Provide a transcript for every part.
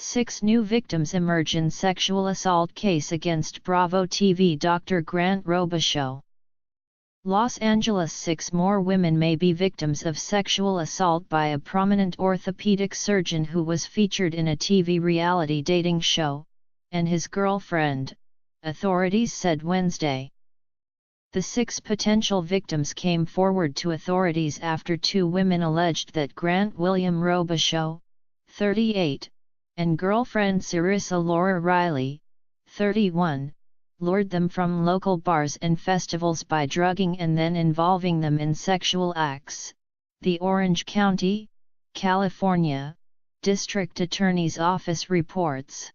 6 new victims emerge in sexual assault case against Bravo TV Dr. Grant Robicheaux. Los Angeles: 6 more women may be victims of sexual assault by a prominent orthopedic surgeon who was featured in a TV reality dating show, and his girlfriend, authorities said Wednesday. The 6 potential victims came forward to authorities after 2 women alleged that Grant William Robicheaux, 38, and girlfriend Sarissa Laura Riley, 31, lured them from local bars and festivals by drugging and then involving them in sexual acts, the Orange County, California, District Attorney's Office reports.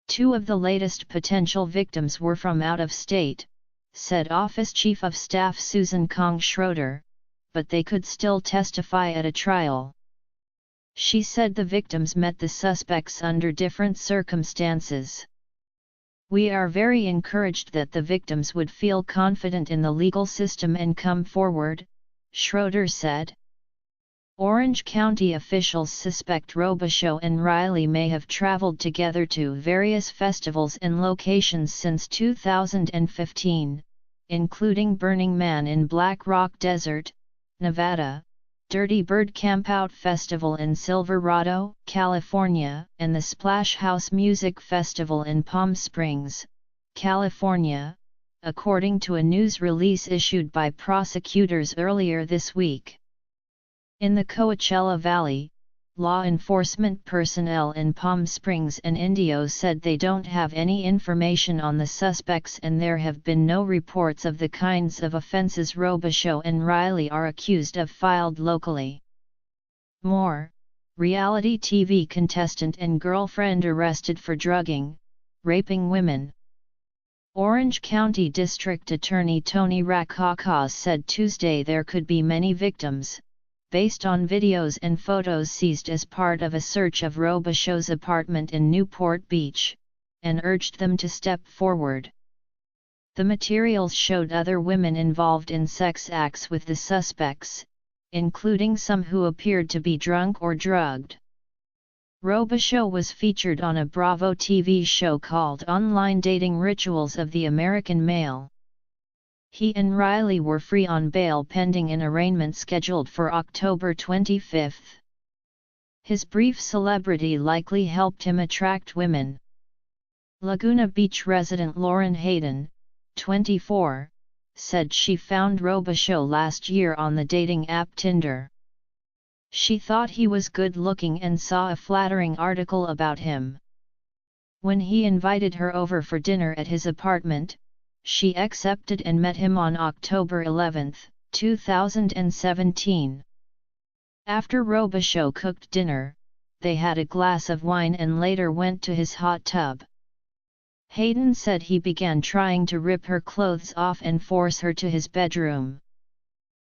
2 of the latest potential victims were from out of state, said Office Chief of Staff Susan Kong Schroeder, but they could still testify at a trial. She said the victims met the suspects under different circumstances. "We are very encouraged that the victims would feel confident in the legal system and come forward," Schroeder said. Orange County officials suspect Robicheaux and Riley may have traveled together to various festivals and locations since 2015, including Burning Man in Black Rock Desert, Nevada, Dirty Bird Campout Festival in Silverado, California, and the Splash House Music Festival in Palm Springs, California, according to a news release issued by prosecutors earlier this week. In the Coachella Valley, law enforcement personnel in Palm Springs and Indio said they don't have any information on the suspects and there have been no reports of the kinds of offenses Robicheaux and Riley are accused of filed locally. More, reality TV contestant and girlfriend arrested for drugging, raping women. Orange County District Attorney Tony Rackauckas said Tuesday there could be many victims, based on videos and photos seized as part of a search of Robicheaux's apartment in Newport Beach, and urged them to step forward. The materials showed other women involved in sex acts with the suspects, including some who appeared to be drunk or drugged. Robicheaux was featured on a Bravo TV show called Online Dating Rituals of the American Male. He and Riley were free on bail pending an arraignment scheduled for October 25. His brief celebrity likely helped him attract women. Laguna Beach resident Lauren Hayden, 24, said she found Robicheaux last year on the dating app Tinder. She thought he was good-looking and saw a flattering article about him. When he invited her over for dinner at his apartment, she accepted and met him on October 11, 2017. After Robicheaux cooked dinner, they had a glass of wine and later went to his hot tub. Hayden said he began trying to rip her clothes off and force her to his bedroom.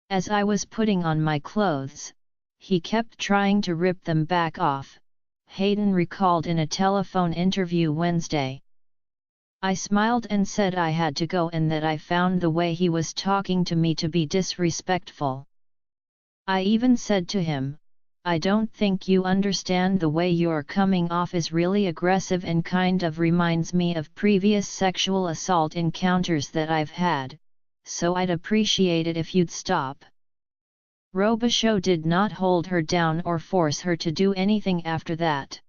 "As I was putting on my clothes, he kept trying to rip them back off," Hayden recalled in a telephone interview Wednesday. "I smiled and said I had to go and that I found the way he was talking to me to be disrespectful. I even said to him, I don't think you understand the way you're coming off is really aggressive and kind of reminds me of previous sexual assault encounters that I've had, so I'd appreciate it if you'd stop." Robicheaux did not hold her down or force her to do anything after that.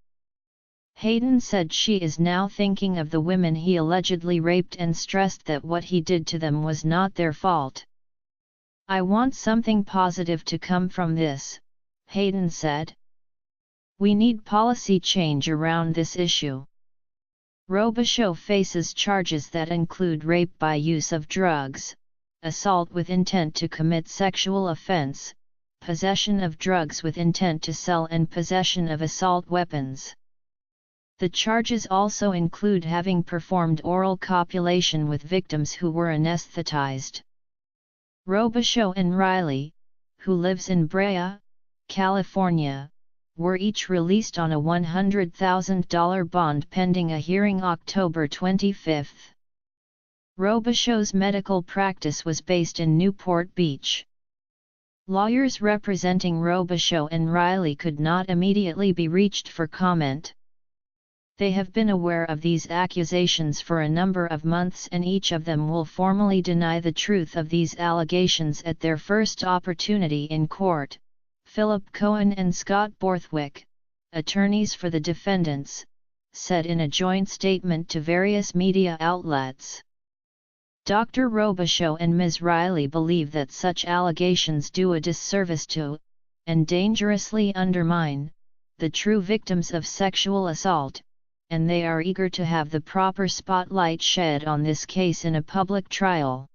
Hayden said she is now thinking of the women he allegedly raped and stressed that what he did to them was not their fault. "I want something positive to come from this," Hayden said. "We need policy change around this issue." Robicheaux faces charges that include rape by use of drugs, assault with intent to commit sexual offense, possession of drugs with intent to sell and possession of assault weapons. The charges also include having performed oral copulation with victims who were anesthetized. Robicheaux and Riley, who lives in Brea, California, were each released on a $100,000 bond pending a hearing October 25. Robicheaux's medical practice was based in Newport Beach. Lawyers representing Robicheaux and Riley could not immediately be reached for comment. They have been aware of these accusations for a number of months, and each of them will formally deny the truth of these allegations at their first opportunity in court. Philip Cohen and Scott Borthwick, attorneys for the defendants, said in a joint statement to various media outlets. Dr. Robicheaux and Ms. Riley believe that such allegations do a disservice to, and dangerously undermine, the true victims of sexual assault, and they are eager to have the proper spotlight shed on this case in a public trial.